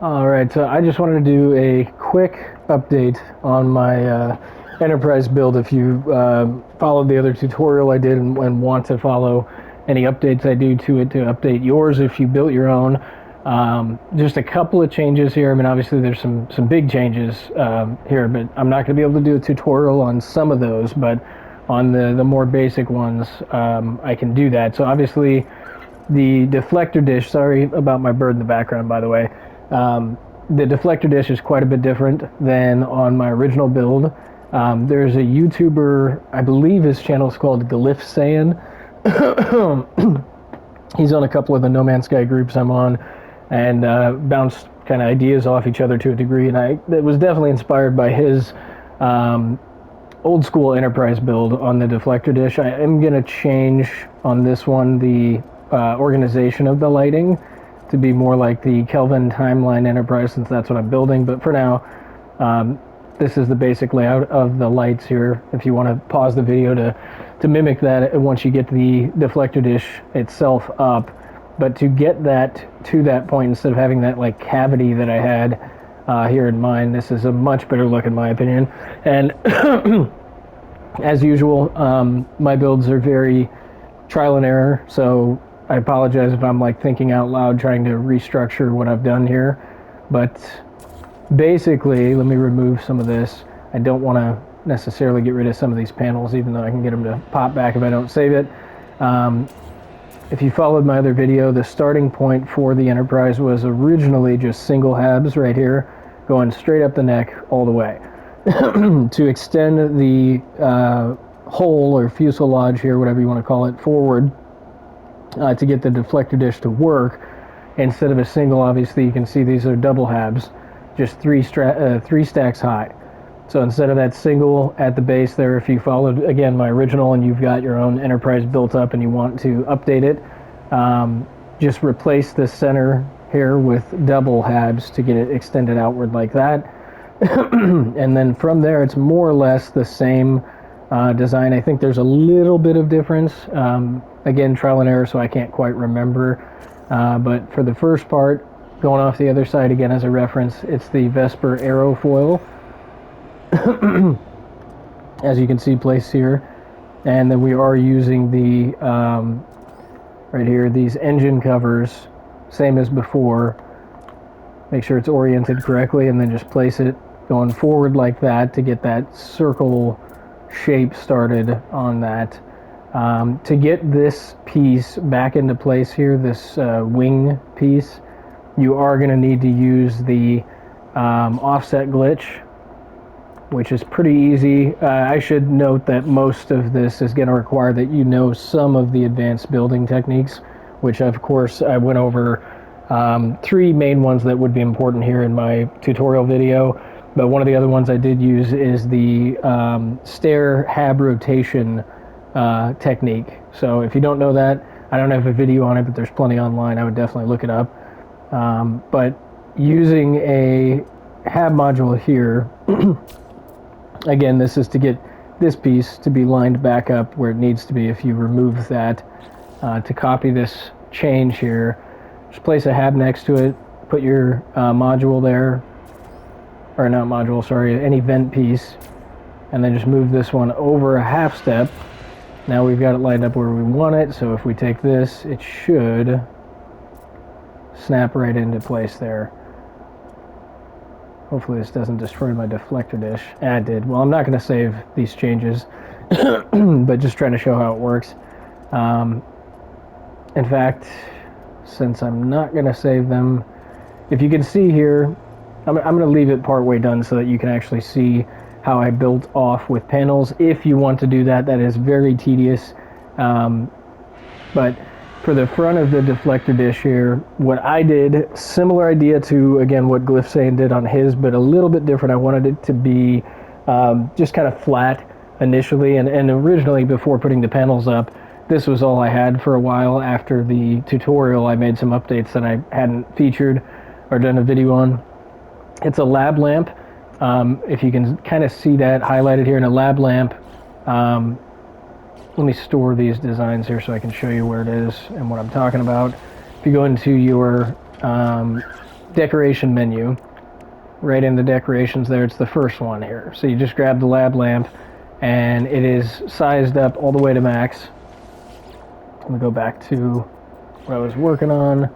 Alright, so I just wanted to do a quick update on my Enterprise build. If you followed the other tutorial I did and want to follow any updates I do to it to update yours if you built your own. Just a couple of changes here. I mean, obviously there's some big changes here, but I'm not going to be able to do a tutorial on some of those, but on the more basic ones, I can do that. So obviously the deflector dish, sorry about my bird in the background, by the way. The deflector dish is quite a bit different than on my original build. There's a YouTuber, I believe his channel is called Glyphsayan. He's on a couple of the No Man's Sky groups I'm on, and bounced kind of ideas off each other to a degree, and it was definitely inspired by his old school Enterprise build on the deflector dish. I am going to change on this one the organization of the lighting to be more like the Kelvin timeline Enterprise, since that's what I'm building. But for now, this is the basic layout of the lights here. If you want to pause the video to mimic that once you get the deflector dish itself up. But to get that to that point, instead of having that like cavity that I had here in mine, this is a much better look in my opinion. And as usual, my builds are very trial and error, so I apologize if I'm like thinking out loud trying to restructure what I've done here. But basically, let me remove some of this. I don't want to necessarily get rid of some of these panels, even though I can get them to pop back if I don't save it. If you followed my other video, the starting point for the Enterprise was originally just single habs right here, going straight up the neck all the way. To extend the hull or fuselage here, whatever you want to call it, forward, to get the deflector dish to work, instead of a single, obviously you can see these are double habs, just three stacks high. So instead of that single at the base there, if you followed, again, my original and you've got your own Enterprise built up and you want to update it, just replace the center here with double habs to get it extended outward like that. And then from there, it's more or less the same design. I think there's a little bit of difference. Again, trial and error, so I can't quite remember. But for the first part, going off the other side again as a reference, it's the Vesper aerofoil. As you can see placed here. And then we are using the, right here, these engine covers, same as before. Make sure it's oriented correctly and then just place it going forward like that to get that circle shape started on that. To get this piece back into place here, this wing piece, you are going to need to use the offset glitch, which is pretty easy. I should note that most of this is going to require that you know some of the advanced building techniques, which of course I went over three main ones that would be important here in my tutorial video. But one of the other ones I did use is the stair hab rotation technique. So if you don't know that, I don't have a video on it, but there's plenty online. I would definitely look it up. But using a hab module here, again, this is to get this piece to be lined back up where it needs to be. If you remove that, to copy this change here, just place a hab next to it, put your module there, or not module, sorry, any vent piece, and then just move this one over a half step. Now we've got it lined up where we want it, so if we take this, it should snap right into place there. Hopefully this doesn't destroy my deflector dish. And it did. Well, I'm not going to save these changes, but just trying to show how it works. In fact, since I'm not going to save them, if you can see here, I'm going to leave it partway done so that you can actually see how I built off with panels. If you want to do that, that is very tedious. But for the front of the deflector dish here, what I did, similar idea to, again, what Glyphsayan did on his, but a little bit different. I wanted it to be just kind of flat initially, and originally before putting the panels up, this was all I had for a while. After the tutorial, I made some updates that I hadn't featured or done a video on. It's a lab lamp. If you can kind of see that highlighted here in a lab lamp. Let me store these designs here so I can show you where it is and what I'm talking about. If you go into your decoration menu. Right in the decorations there, it's the first one here. So you just grab the lab lamp, and it is sized up all the way to max. Let me go back to what I was working on.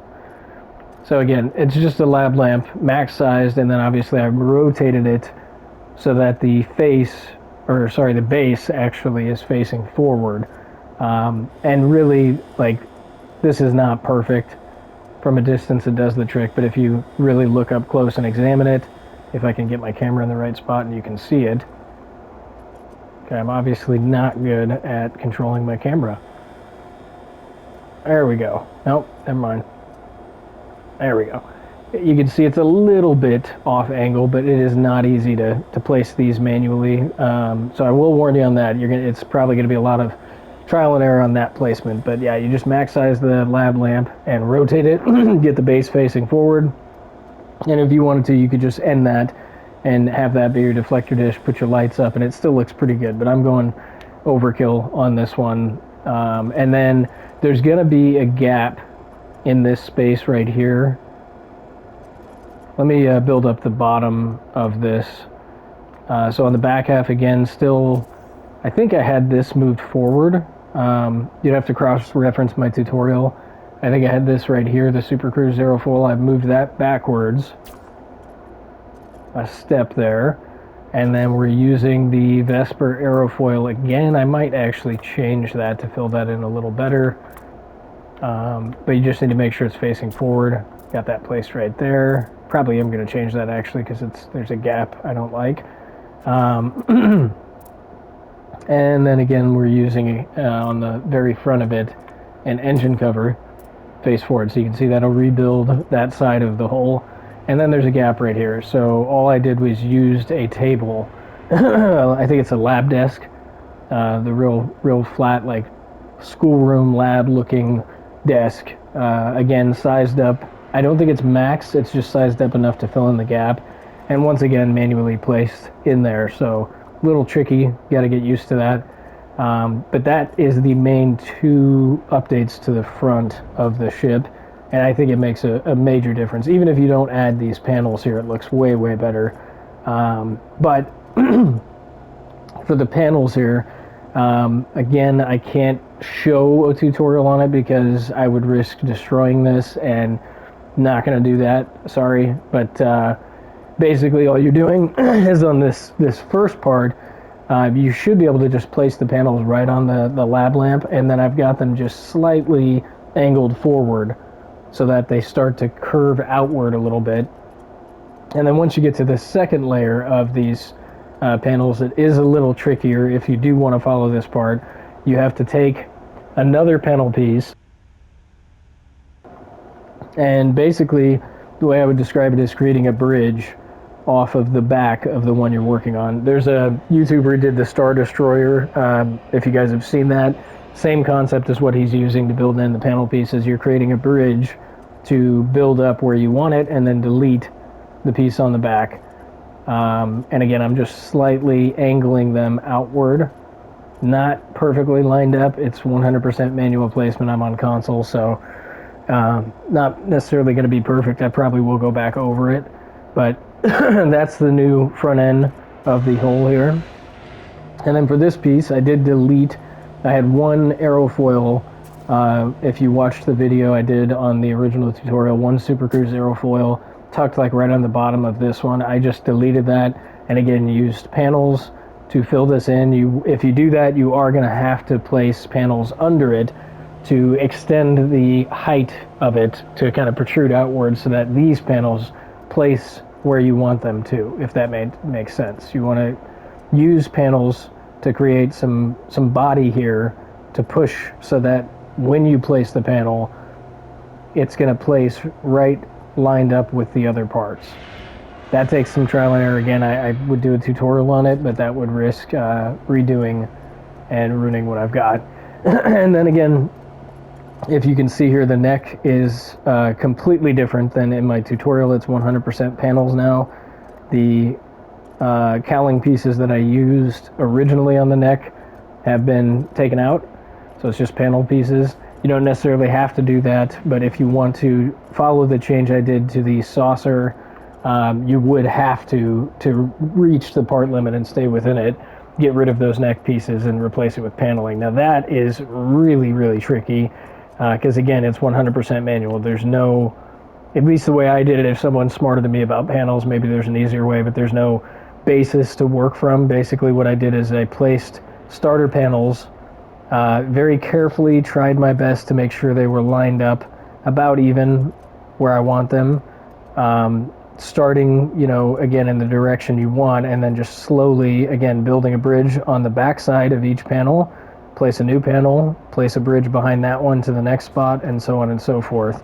So again, it's just a lab lamp, max sized, and then obviously I rotated it so that the the base actually is facing forward. And really, like, this is not perfect. From a distance it does the trick, but if you really look up close and examine it, if I can get my camera in the right spot and you can see it. Okay, I'm obviously not good at controlling my camera. There we go. Nope, never mind. There we go. You can see it's a little bit off angle, but it is not easy to place these manually. So I will warn you on that. It's probably going to be a lot of trial and error on that placement. But yeah, you just max size the lab lamp and rotate it, get the base facing forward. And if you wanted to, you could just end that and have that be your deflector dish, put your lights up, and it still looks pretty good. But I'm going overkill on this one. And then there's going to be a gap in this space right here. Let me build up the bottom of this. So on the back half, again, still, I think I had this moved forward. You'd have to cross-reference my tutorial. I think I had this right here, the Super Cruise aerofoil. I've moved that backwards a step there. And then we're using the Vesper aerofoil again. I might actually change that to fill that in a little better. But you just need to make sure it's facing forward. Got that placed right there. Probably am going to change that actually because there's a gap I don't like. And then again, we're using on the very front of it an engine cover face forward. So you can see that'll rebuild that side of the hole. And then there's a gap right here. So all I did was used a table. I think it's a lab desk. The real flat, like schoolroom lab looking desk. Again, sized up. I don't think it's max. It's just sized up enough to fill in the gap. And once again, manually placed in there. So a little tricky. Got to get used to that. But that is the main two updates to the front of the ship. And I think it makes a major difference. Even if you don't add these panels here, it looks way, way better. But for the panels here, again, I can't show a tutorial on it because I would risk destroying this, and not going to do that. Sorry. But basically all you're doing is on this first part, you should be able to just place the panels right on the lab lamp, and then I've got them just slightly angled forward so that they start to curve outward a little bit. And then once you get to the second layer of these panels, it is a little trickier. If you do want to follow this part, you have to take another panel piece, and basically the way I would describe it is creating a bridge off of the back of the one you're working on. There's a YouTuber who did the Star Destroyer. If you guys have seen that, same concept as what he's using to build in the panel pieces. You're creating a bridge to build up where you want it and then delete the piece on the back. And again, I'm just slightly angling them outward. Not perfectly lined up. It's 100% manual placement. I'm on console, so not necessarily going to be perfect. I probably will go back over it, but that's the new front end of the hole here. And then for this piece, I did delete. I had one aerofoil. If you watched the video I did on the original tutorial, one Super Cruise aerofoil tucked like right on the bottom of this one. I just deleted that, and again used panels to fill this in. If you do that, you are going to have to place panels under it to extend the height of it to kind of protrude outward so that these panels place where you want them to, if that makes sense. You want to use panels to create some body here to push so that when you place the panel, it's going to place right lined up with the other parts. That takes some trial and error. Again, I would do a tutorial on it, but that would risk redoing and ruining what I've got. And then again, if you can see here, the neck is completely different than in my tutorial. It's 100% panels now. The cowling pieces that I used originally on the neck have been taken out, so it's just panel pieces. You don't necessarily have to do that, but if you want to follow the change I did to the saucer, you would have to reach the part limit and stay within it, get rid of those neck pieces and replace it with paneling. Now that is really, really tricky because again, it's 100% manual. There's no, at least the way I did it, if someone's smarter than me about panels, maybe there's an easier way, but there's no basis to work from. Basically what I did is I placed starter panels, very carefully tried my best to make sure they were lined up about even where I want them, starting, again in the direction you want, and then just slowly, again, building a bridge on the back side of each panel, place a new panel, place a bridge behind that one to the next spot, and so on and so forth.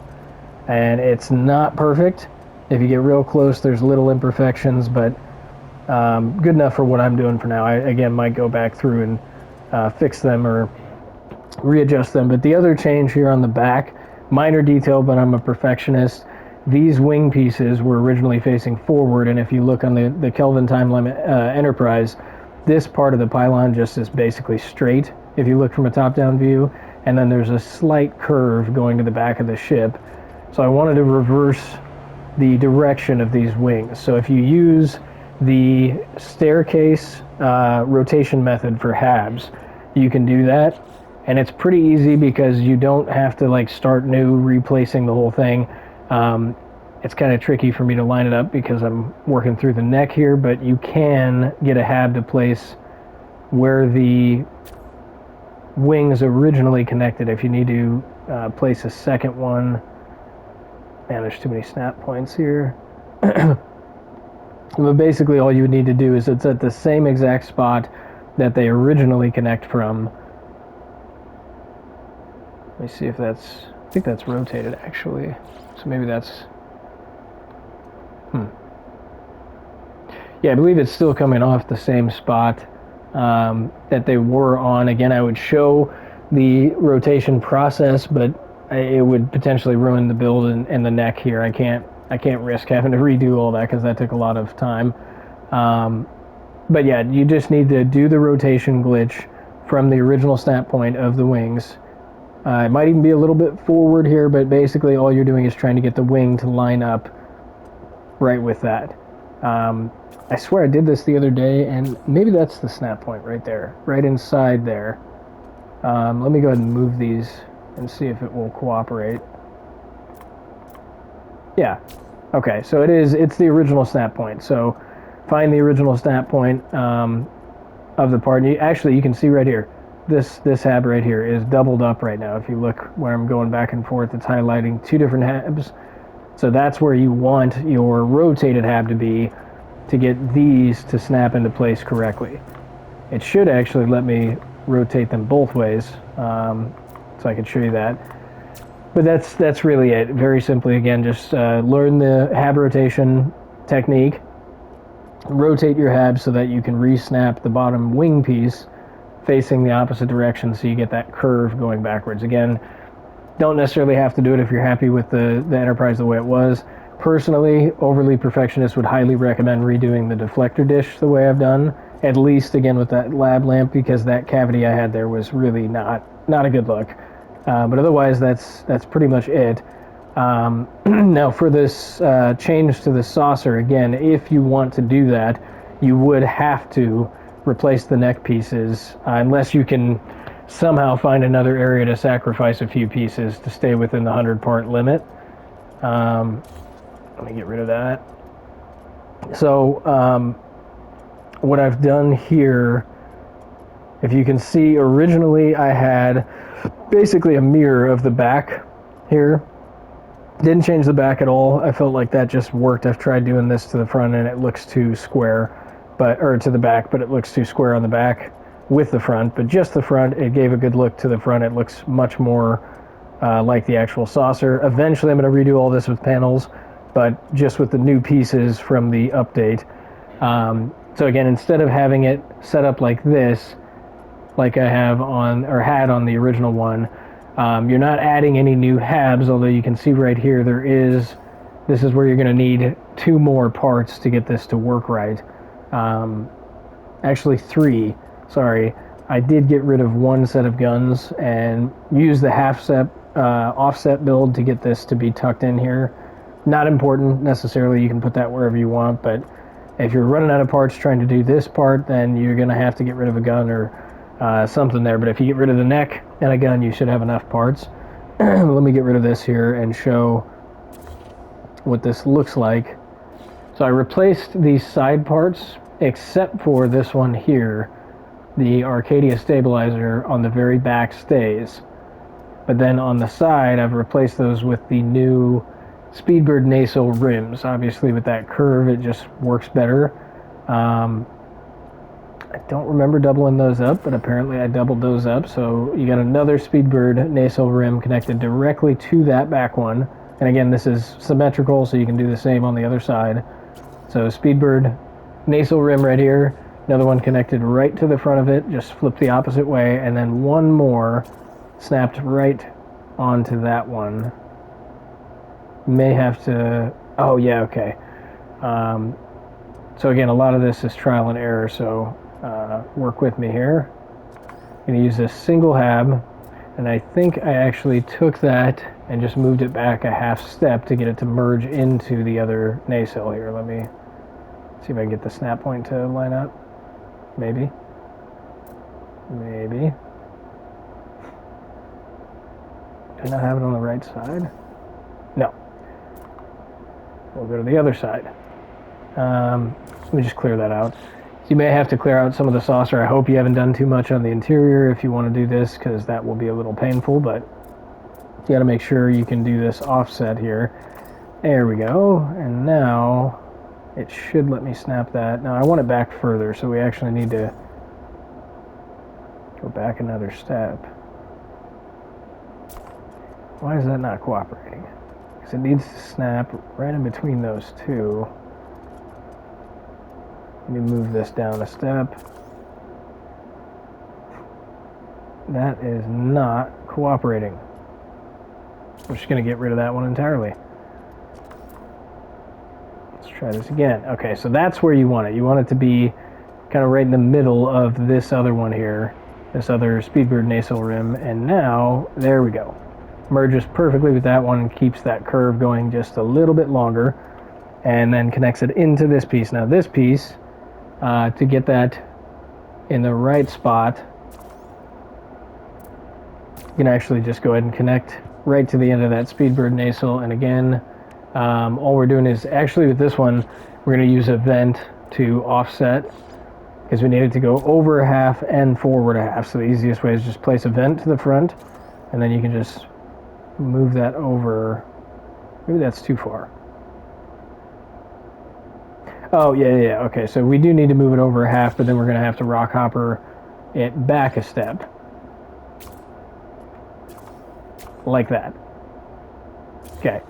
And it's not perfect. If you get real close, there's little imperfections, but good enough for what I'm doing for now. I, again, might go back through and fix them or readjust them. But the other change here on the back, minor detail, but I'm a perfectionist. These wing pieces were originally facing forward, and if you look on the Kelvin time limit Enterprise, this part of the pylon just is basically straight if you look from a top-down view, and then there's a slight curve going to the back of the ship. So I wanted to reverse the direction of these wings. So if you use the staircase rotation method for HABs, you can do that, and it's pretty easy because you don't have to like start new, replacing the whole thing. It's kind of tricky for me to line it up because I'm working through the neck here, but you can get a HAB to place where the wings originally connected. If you need to place a second one, man, there's too many snap points here. But basically all you would need to do is it's at the same exact spot that they originally connect from. Let me see if that's, I think that's rotated actually. So maybe that's, yeah, I believe it's still coming off the same spot that they were on. Again, I would show the rotation process, but it would potentially ruin the build and the neck here. I can't risk having to redo all that because that took a lot of time. But yeah, you just need to do the rotation glitch from the original snap point of the wings. It might even be a little bit forward here, but basically all you're doing is trying to get the wing to line up right with that. I swear I did this the other day, and maybe that's the snap point right there, right inside there. Let me go ahead and move these and see if it will cooperate. Yeah. Okay, so it's the original snap point. So find the original snap point of the part. And you can see right here, this HAB right here is doubled up right now. If you look where I'm going back and forth, it's highlighting two different HABs. So that's where you want your rotated HAB to be to get these to snap into place correctly. It should actually let me rotate them both ways, so I can show you that. But that's really it. Very simply, again, just learn the HAB rotation technique, rotate your HAB so that you can re-snap the bottom wing piece facing the opposite direction so you get that curve going backwards. Again, don't necessarily have to do it if you're happy with the Enterprise the way it was. Personally, overly perfectionist would highly recommend redoing the deflector dish the way I've done, at least again with that lab lamp, because that cavity I had there was really not a good look. But otherwise, that's pretty much it. Now for this change to the saucer, again, if you want to do that, you would have to replace the neck pieces, unless you can somehow find another area to sacrifice a few pieces to stay within the 100-part limit. Let me get rid of that. So what I've done here, if you can see, originally I had basically a mirror of the back here. Didn't change the back at all. I felt like that just worked. I've tried doing this to the front and it looks too square, or to the back, but it looks too square on the back with the front. But just the front, it gave a good look to the front. It looks much more like the actual saucer. Eventually I'm going to redo all this with panels, but just with the new pieces from the update. So again, instead of having it set up like this, like I have on, or had on the original one, you're not adding any new HABs, although you can see right here this is where you're going to need 2 more parts to get this to work right. Actually 3, sorry. I did get rid of one set of guns and use the half-step offset build to get this to be tucked in here. Not important necessarily, you can put that wherever you want, but if you're running out of parts trying to do this part, then you're going to have to get rid of a gun or something there. But if you get rid of the neck and a gun, you should have enough parts. Let me get rid of this here and show what this looks like. So I replaced these side parts, except for this one here. The Arcadia stabilizer on the very back stays. But then on the side, I've replaced those with the new Speedbird nacelle rims. Obviously, with that curve, it just works better. I don't remember doubling those up, but apparently I doubled those up. So you got another Speedbird nacelle rim connected directly to that back one. And again, this is symmetrical, so you can do the same on the other side. So Speedbird nacelle rim right here. Another one connected right to the front of it, just flip the opposite way, and then one more snapped right onto that one. May have to, oh yeah, okay. So again, a lot of this is trial and error, so work with me here. I'm going to use this single hab, and I think I actually took that and just moved it back a half step to get it to merge into the other nacelle here. Let me see if I can get the snap point to line up. Maybe. Maybe. Do I not have it on the right side? No. We'll go to the other side. Let me just clear that out. So you may have to clear out some of the saucer. I hope you haven't done too much on the interior if you want to do this, because that will be a little painful, but you got to make sure you can do this offset here. There we go. And now it should let me snap that. Now I want it back further, so we actually need to go back another step. Why is that not cooperating? Because it needs to snap right in between those two. Let me move this down a step. That is not cooperating. I'm just going to get rid of that one entirely. Let's try this again. Okay, so that's where you want it. You want it to be kind of right in the middle of this other one here, this other Speedbird nacelle rim, and now, there we go. Merges perfectly with that one, keeps that curve going just a little bit longer, and then connects it into this piece. Now this piece, to get that in the right spot, you can actually just go ahead and connect right to the end of that Speedbird nacelle. And again, all we're doing is, actually with this one, we're going to use a vent to offset, because we need it to go over a half and forward a half. So the easiest way is just place a vent to the front, and then you can just move that over. Maybe that's too far. Oh, yeah, okay, so we do need to move it over a half, but then we're going to have to rock hopper it back a step. Like that. Okay,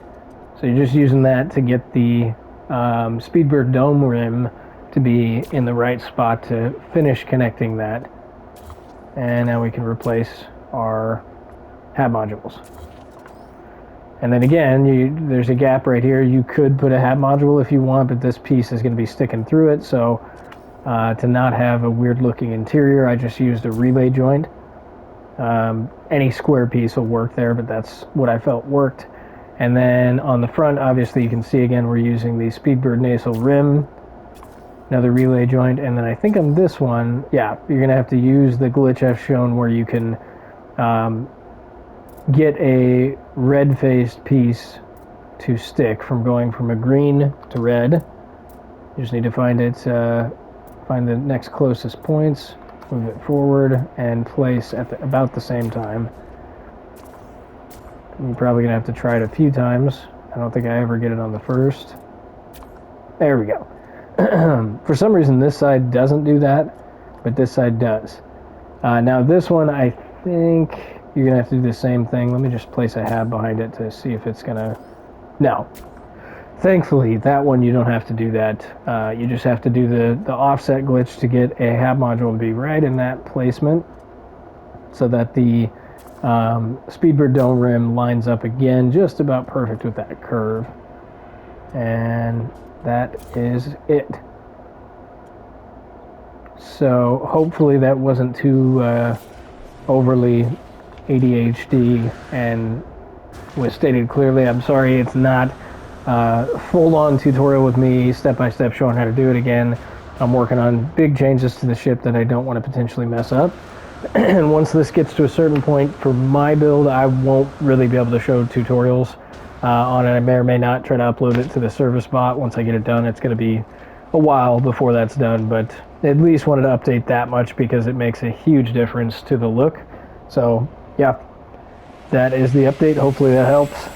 so you're just using that to get the Speedbird dome rim to be in the right spot to finish connecting that. And now we can replace our hab modules. And then again, there's a gap right here. You could put a hab module if you want, but this piece is going to be sticking through it. So to not have a weird looking interior, I just used a relay joint. Any square piece will work there, but that's what I felt worked. And then on the front, obviously you can see again, we're using the Speedbird nacelle rim, another relay joint. And then I think on this one, yeah, you're going to have to use the glitch I've shown where you can get a red-faced piece to stick from going from a green to red. You just need to find it, find the next closest points, move it forward, and place at about the same time. You're probably gonna have to try it a few times. I don't think I ever get it on the first. There we go. For some reason this side doesn't do that, but this side does. Now this one, I think you're gonna have to do the same thing. Let me just place a hab behind it to see if it's gonna... No. Thankfully, that one you don't have to do that. You just have to do the offset glitch to get a hab module to be right in that placement so that the Speedbird dome rim lines up again just about perfect with that curve. And that is it. So hopefully that wasn't too overly ADHD and was stated clearly. I'm sorry it's not full-on tutorial with me step-by-step showing how to do it again. I'm working on big changes to the ship that I don't want to potentially mess up. And once this gets to a certain point for my build, I won't really be able to show tutorials on it. I may or may not try to upload it to the service bot. Once I get it done, it's going to be a while before that's done, but at least wanted to update that much because it makes a huge difference to the look. So yeah, that is the update. Hopefully that helps.